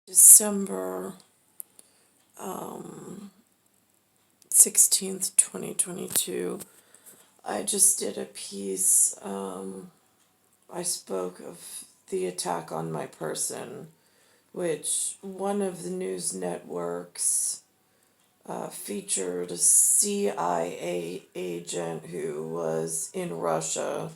December 16th, 2022. I just did a piece. I spoke of the attack on my person, which one of the news networks featured a CIA agent who was in Russia,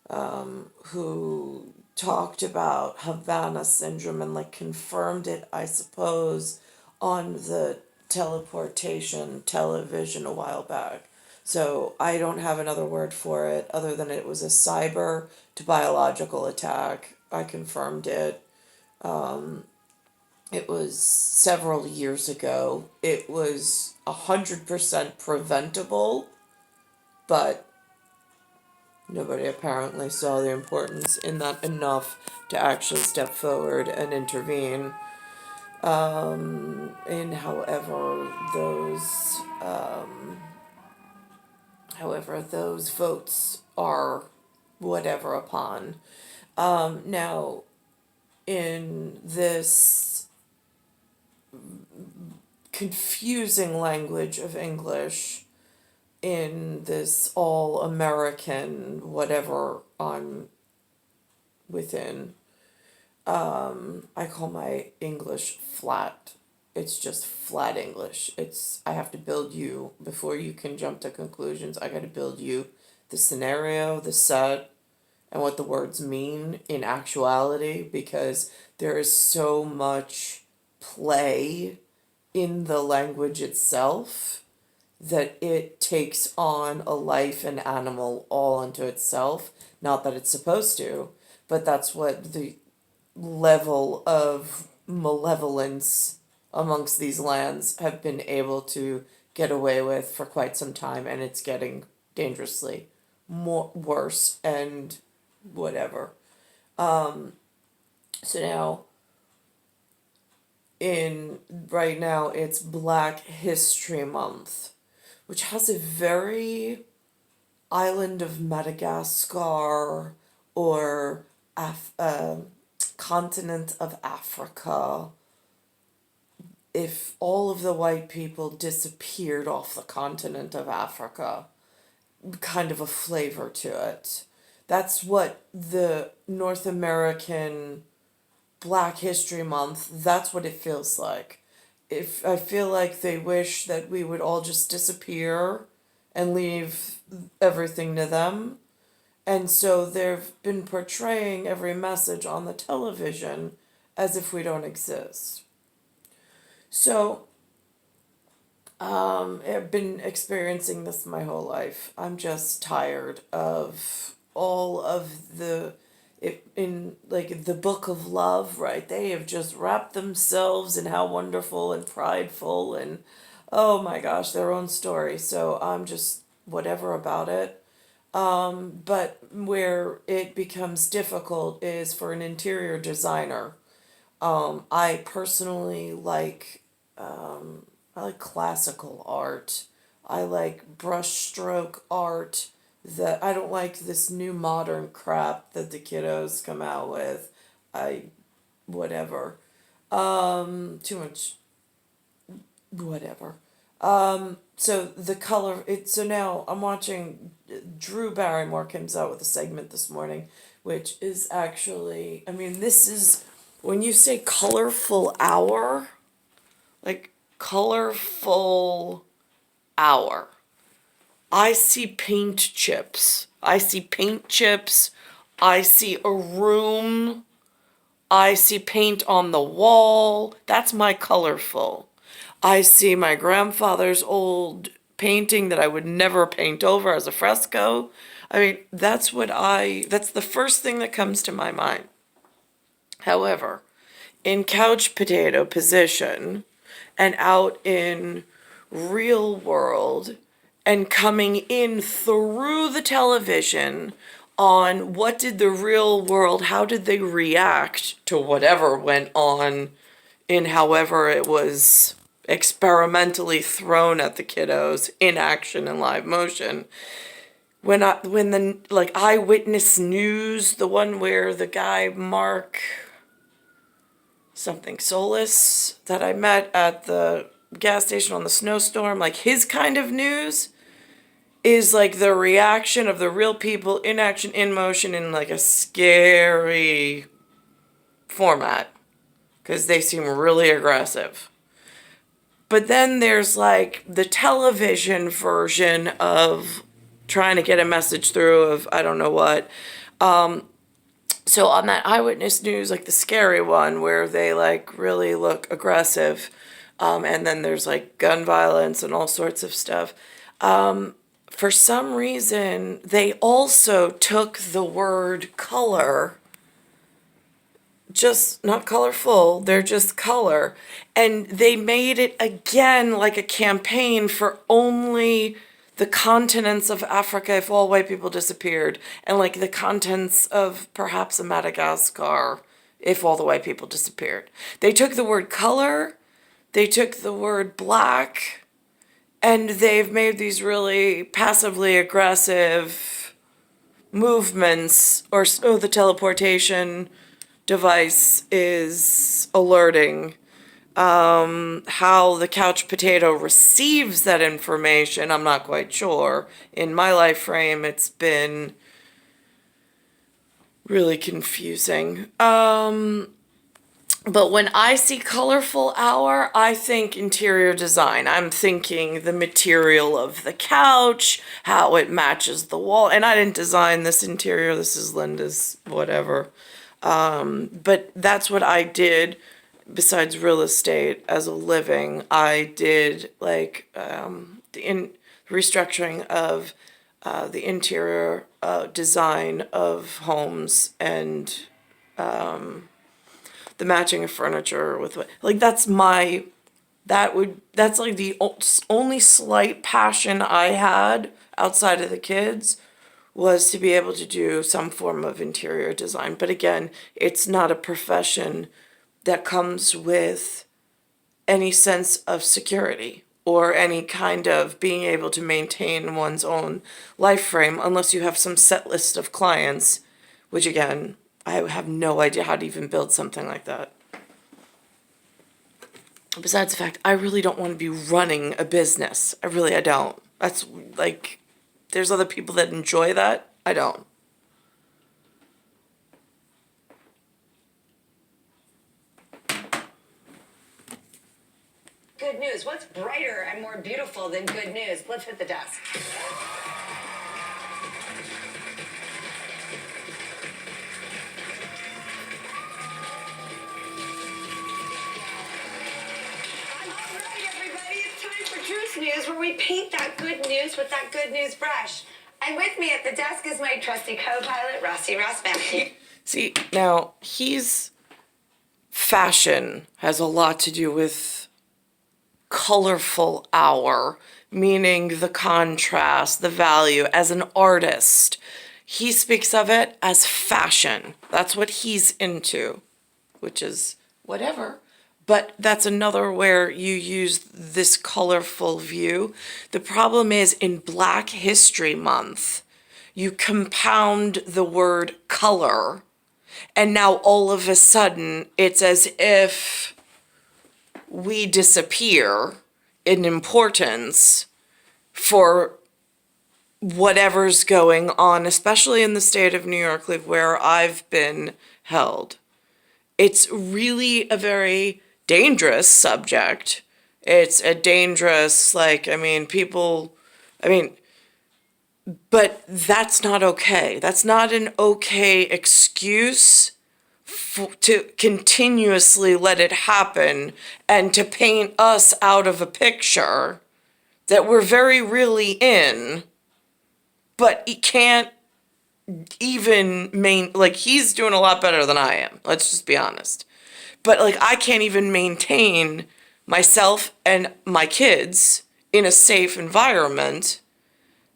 who talked about Havana syndrome and like confirmed it, I suppose, on the teleportation television a while back. So I don't have another word for it other than it was a cyber to biological attack. I confirmed it. It was several years ago. It was 100% preventable, but nobody apparently saw the importance in that enough to actually step forward and intervene. And however those votes are whatever upon. Now, in this confusing language of English, in this all American whatever I'm within, I call my English flat. It's just flat English. I have to build you before you can jump to conclusions. I got to build you the scenario, the set, and what the words mean in actuality, because there is so much play in the language itself that it takes on a life and animal all unto itself. Not that it's supposed to, but that's what the level of malevolence amongst these lands have been able to get away with for quite some time, and it's getting dangerously more worse and whatever. So now, in right now, it's Black History Month, which has a very island of Madagascar or continent of Africa. If all of the white people disappeared off the continent of Africa, kind of a flavor to it. That's what the North American Black History Month, that's what it feels like. If I feel like they wish that we would all just disappear and leave everything to them. And so they've been portraying every message on the television as if we don't exist. So, I've been experiencing this my whole life. I'm just tired of all of in like the book of love, right? They have just wrapped themselves in how wonderful and prideful and oh my gosh, their own story. So I'm just whatever about it. But where it becomes difficult is for an interior designer. I personally I like classical art. I like brushstroke art. That I don't like this new modern crap that the kiddos come out with. I whatever. Too much whatever. So the color it so now I'm watching Drew Barrymore comes out with a segment this morning, which is actually I mean this is when you say colorful hour, like colorful hour. I see paint chips. I see paint chips. I see a room. I see paint on the wall. That's my colorful. I see my grandfather's old painting that I would never paint over as a fresco. I mean, that's the first thing that comes to my mind. However, in couch potato position and out in real world and coming in through the television on what did the real world, how did they react to whatever went on in however it was experimentally thrown at the kiddos in action and live motion. When the like eyewitness news, the one where the guy Mark something Solis that I met at the gas station on the snowstorm, like his kind of news is like the reaction of the real people in action, in motion, in like a scary format because they seem really aggressive. But then there's like the television version of trying to get a message through of I don't know what. So on that eyewitness news, like the scary one where they like really look aggressive, and then there's like gun violence and all sorts of stuff. For some reason, they also took the word color, just not colorful, they're just color. And they made it again like a campaign for only the continents of Africa if all white people disappeared, and like the contents of perhaps a Madagascar if all the white people disappeared. They took the word color, they took the word black, and they've made these really passively aggressive movements, or oh, the teleportation device is alerting. How the couch potato receives that information, I'm not quite sure. In my life frame, it's been really confusing. But when I see colorful hour, I think interior design. I'm thinking the material of the couch, how it matches the wall. And I didn't design this interior. This is Linda's whatever. But that's what I did besides real estate as a living. I did like the restructuring of the interior design of homes and the matching of furniture with what, like that's like the only slight passion I had outside of the kids was to be able to do some form of interior design. But again, it's not a profession that comes with any sense of security or any kind of being able to maintain one's own life frame unless you have some set list of clients, which again, I have no idea how to even build something like that. Besides the fact, I really don't want to be running a business. I don't. That's like, there's other people that enjoy that. I don't. Good news. What's brighter and more beautiful than good news? Let's hit the desk. All right, everybody, it's time for Truth News, where we paint that good news with that good news brush. And with me at the desk is my trusty co-pilot, Rossi Rossback. See, now, fashion has a lot to do with colorful hour, meaning the contrast, the value. As an artist, he speaks of it as fashion. That's what he's into, which is whatever. But that's another where you use this colorful view. The problem is in Black History Month, you compound the word color, and now all of a sudden it's as if we disappear in importance for whatever's going on, especially in the state of New York, like where I've been held. It's really a very dangerous subject. It's a dangerous, but that's not okay. That's not an okay excuse to continuously let it happen and to paint us out of a picture that we're very really in, but he can't even he's doing a lot better than I am. Let's just be honest. But I can't even maintain myself and my kids in a safe environment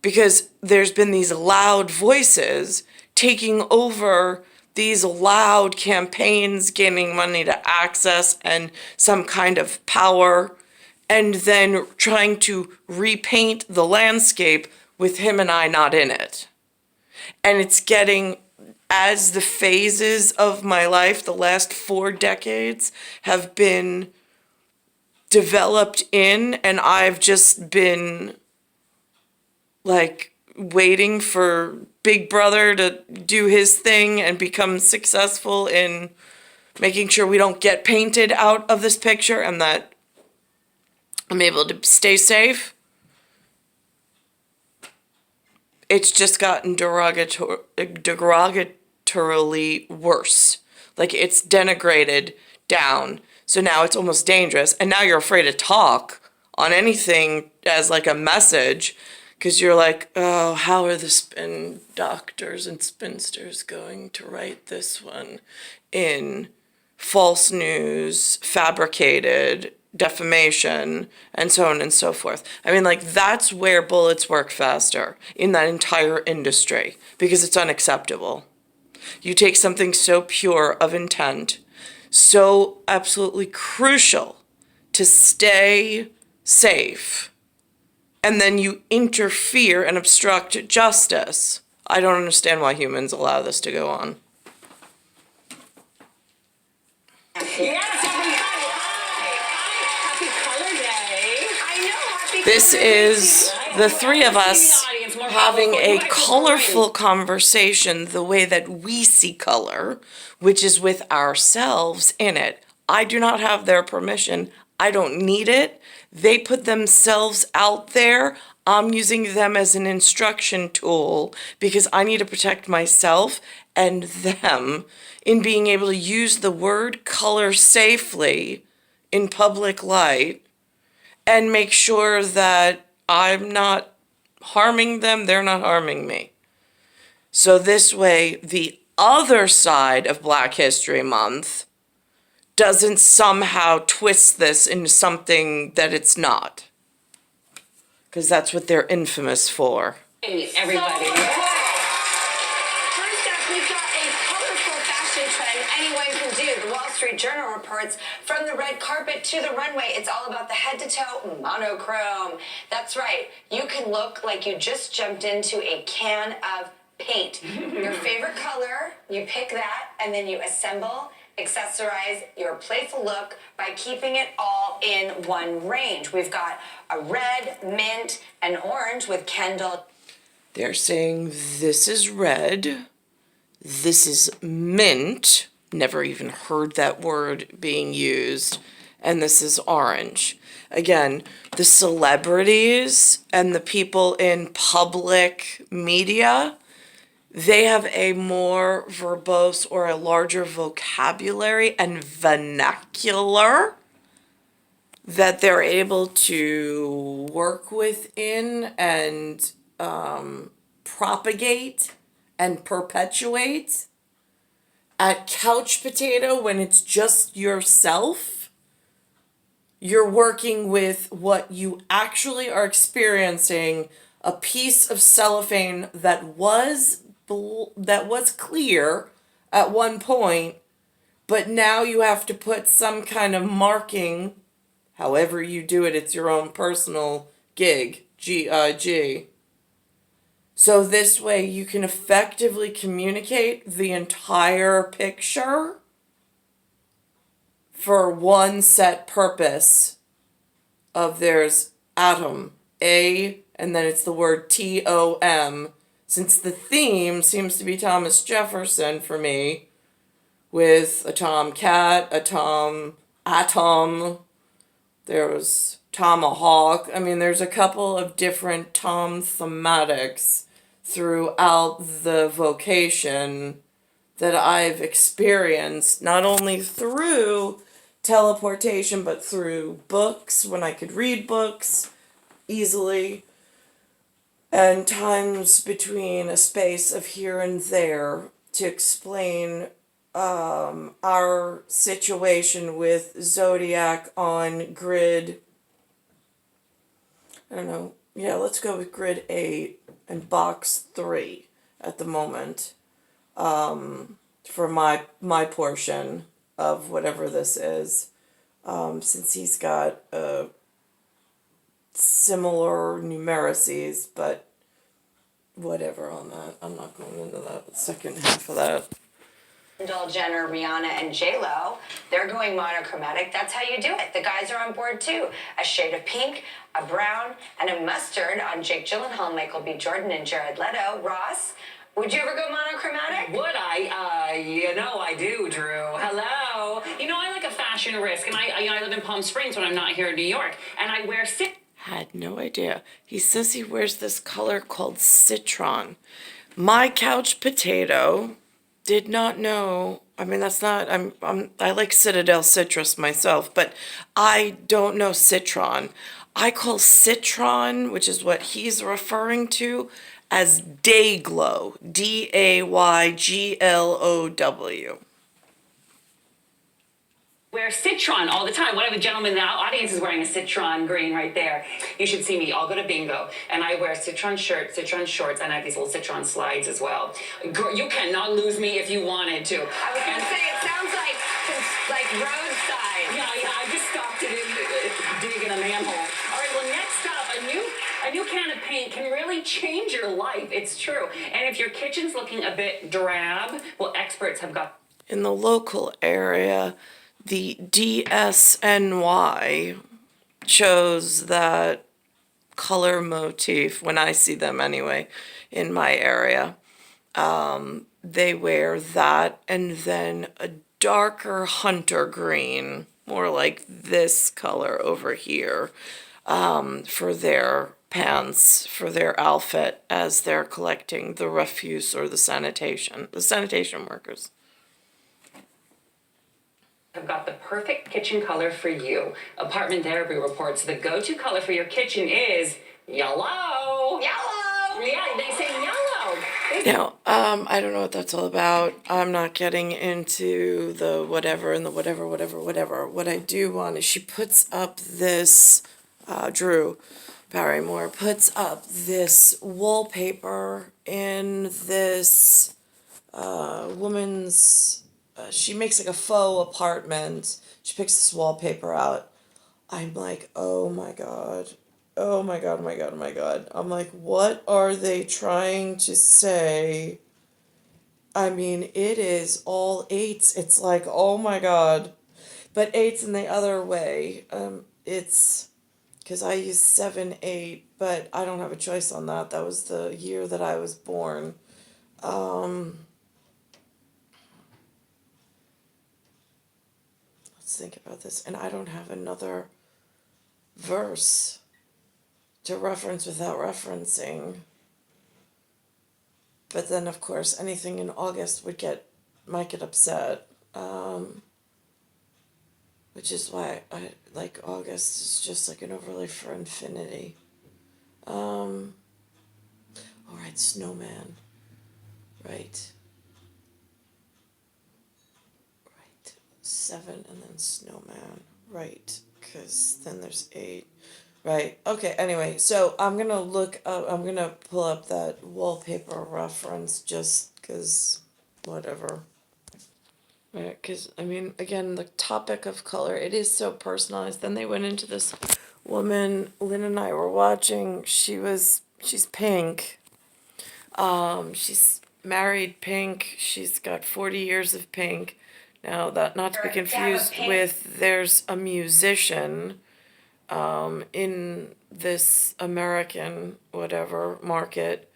because there's been these loud voices taking over these loud campaigns, gaining money to access and some kind of power, and then trying to repaint the landscape with him and I not in it. And it's getting as the phases of my life, the last 4 decades, have been developed in, and I've just been like waiting for Big Brother to do his thing and become successful in making sure we don't get painted out of this picture and that I'm able to stay safe. It's just gotten derogatorily worse. Like, it's denigrated down. So now it's almost dangerous. And now you're afraid to talk on anything as like a message because you're like, oh, how are the spin doctors and spinsters going to write this one in false news, fabricated, defamation, and so on and so forth. I mean, like, that's where bullets work faster in that entire industry because it's unacceptable. You take something so pure of intent, so absolutely crucial to stay safe, and then you interfere and obstruct justice. I don't understand why humans allow this to go on. Yes, everybody. Hi. Happy Color Day. I know. Happy This Color Day is to you. the three of us having a colorful conversation the way that we see color, which is with ourselves in it. I do not have their permission. I don't need it. They put themselves out there. I'm using them as an instruction tool because I need to protect myself and them in being able to use the word color safely in public light and make sure that I'm not harming them, they're not harming me. So this way, the other side of Black History Month doesn't somehow twist this into something that it's not. Because that's what they're infamous for. Hey, everybody. First up, we've got a colorful fashion trend anyone can do. The Wall Street Journal reports from the red carpet to the runway, it's all about the head-to-toe monochrome. That's right. You can look like you just jumped into a can of paint. Your favorite color, you pick that, and then you assemble, accessorize your playful look by keeping it all in one range. We've got a red, mint, and orange with Kendall. They're saying this is red, this is mint, never even heard that word being used, and this is orange. Again, the celebrities and the people in public media, they have a more verbose or a larger vocabulary and vernacular that they're able to work within and propagate and perpetuate. At couch potato, when it's just yourself, you're working with what you actually are experiencing, a piece of cellophane that was clear at one point, but now you have to put some kind of marking. However you do it, it's your own personal gig, G-I-G. So this way you can effectively communicate the entire picture for one set purpose of there's atom, A, and then it's the word T-O-M. Since the theme seems to be Thomas Jefferson for me, with a tomcat, a atom, there was tomahawk. I mean, there's a couple of different Tom thematics throughout the vocation that I've experienced, not only through teleportation, but through books, when I could read books easily, and times between a space of here and there to explain our situation with Zodiac on grid, I don't know, yeah, let's go with grid 8 and box 3 at the moment, for my portion of whatever this is, since he's got similar numeracies, but whatever on that. I'm not going into that second half of that. Kendall Jenner, Rihanna, and J-Lo, they're going monochromatic. That's how you do it. The guys are on board too. A shade of pink, a brown, and a mustard on Jake Gyllenhaal, Michael B. Jordan, and Jared Leto. Ross, would you ever go monochromatic? Would I? I do, Drew. Hello. I like a fashion risk, and I live in Palm Springs when I'm not here in New York, and I wear Had no idea. He says he wears this color called citron. My couch potato did not know. I mean, that's not. I like Citadel citrus myself, but I don't know citron. I call citron, which is what he's referring to, as day glow. DAYGLOW. wear citron all the time. One of the gentlemen in the audience is wearing a citron green right there. You should see me. I'll go to bingo, and I wear citron shirts, citron shorts, and I have these little citron slides as well. Girl, you cannot lose me if you wanted to. I was gonna say, it sounds like roadside. Yeah, I just stopped it digging a manhole. All right, well, next up, a new can of paint can really change your life. It's true. And if your kitchen's looking a bit drab, well, experts have got In the local area, the DSNY chose that color motif when I see them anyway in my area. They wear that and then a darker hunter green, more like this color over here, for their pants, for their outfit as they're collecting the refuse or the sanitation workers. have got the perfect kitchen color for you. Apartment Therapy reports the go-to color for your kitchen is yellow. Yellow! Yeah, they say yellow. Now, I don't know what that's all about. I'm not getting into the whatever and the whatever. What I do want is she puts up this, Drew Barrymore puts up this wallpaper in this woman's. She makes like a faux apartment. She picks this wallpaper out. I'm like, oh my god. Oh my god, oh my god, oh my god. I'm like, what are they trying to say? I mean, it is all eights. It's like, oh my god. But eights in the other way. It's because I use 7, 8, but I don't have a choice on that. That was the year that I was born. Let's think about this. And I don't have another verse to reference without referencing. But then, of course, anything in August might get upset. Which is why I like August is just like an overlay for infinity. All right, snowman. Right. 7 and then snowman. Right. Because then there's 8. Right. Okay. Anyway, so I'm going to pull up that wallpaper reference just because whatever. Right. Because, I mean, again, the topic of color, it is so personalized. Then they went into this woman, Lynn and I were watching. She's pink. She's married pink. She's got 40 years of pink. Now, that not to be confused with, there's a musician in this American whatever market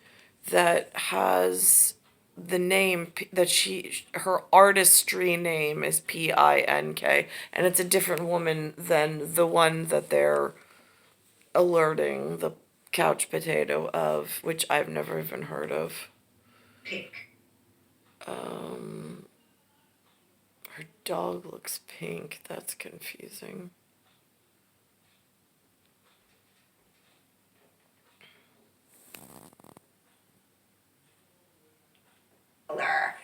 that has the name that her artistry name is PINK, and it's a different woman than the one that they're alerting the couch potato of, which I've never even heard of. Pink. Her dog looks pink. That's confusing. Color.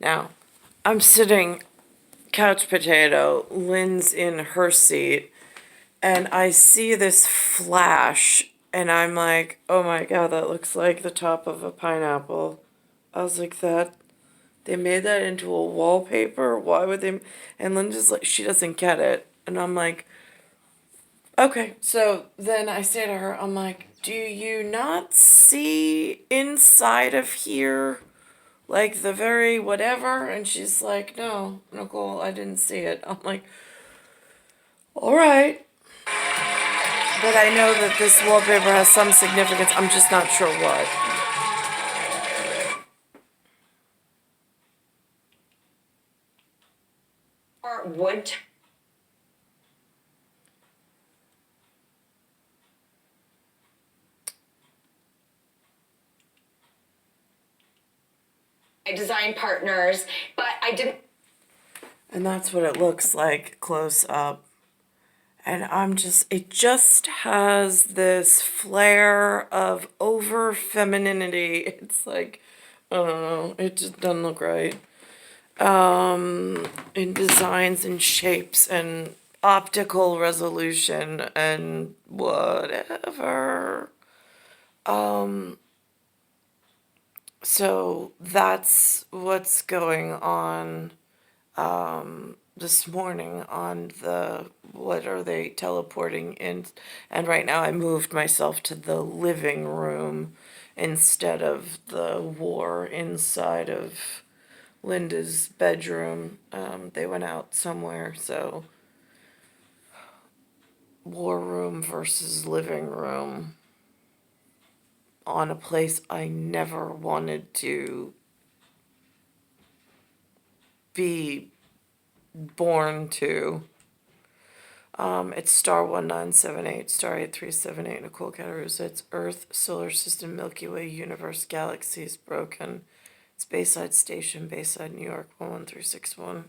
Now, I'm sitting couch potato, Lynn's in her seat, and I see this flash, and I'm like, oh my god, that looks like the top of a pineapple. I was like, they made that into a wallpaper? Why would they? And Linda's like, she doesn't get it. And I'm like, okay. So then I say to her, I'm like, do you not see inside of here? Like the very whatever? And she's like, no, Nicole, I didn't see it. I'm like, all right. But I know that this wallpaper has some significance. I'm just not sure what. Or wood design partners, but I didn't. And that's what it looks like close up. And it just has this flare of over femininity. It's like, I don't know, it just doesn't look right. In designs and shapes and optical resolution and whatever. So that's what's going on this morning on what are they teleporting in? And right now I moved myself to the living room instead of the war inside of Linda's bedroom. They went out somewhere, so war room versus living room on a place I never wanted to be born to. It's star 1978, star 8378, Nicole Cattaruzza. It's Earth, Solar System, Milky Way, Universe, Galaxies, Broken. It's Bayside Station, Bayside, New York, 11361.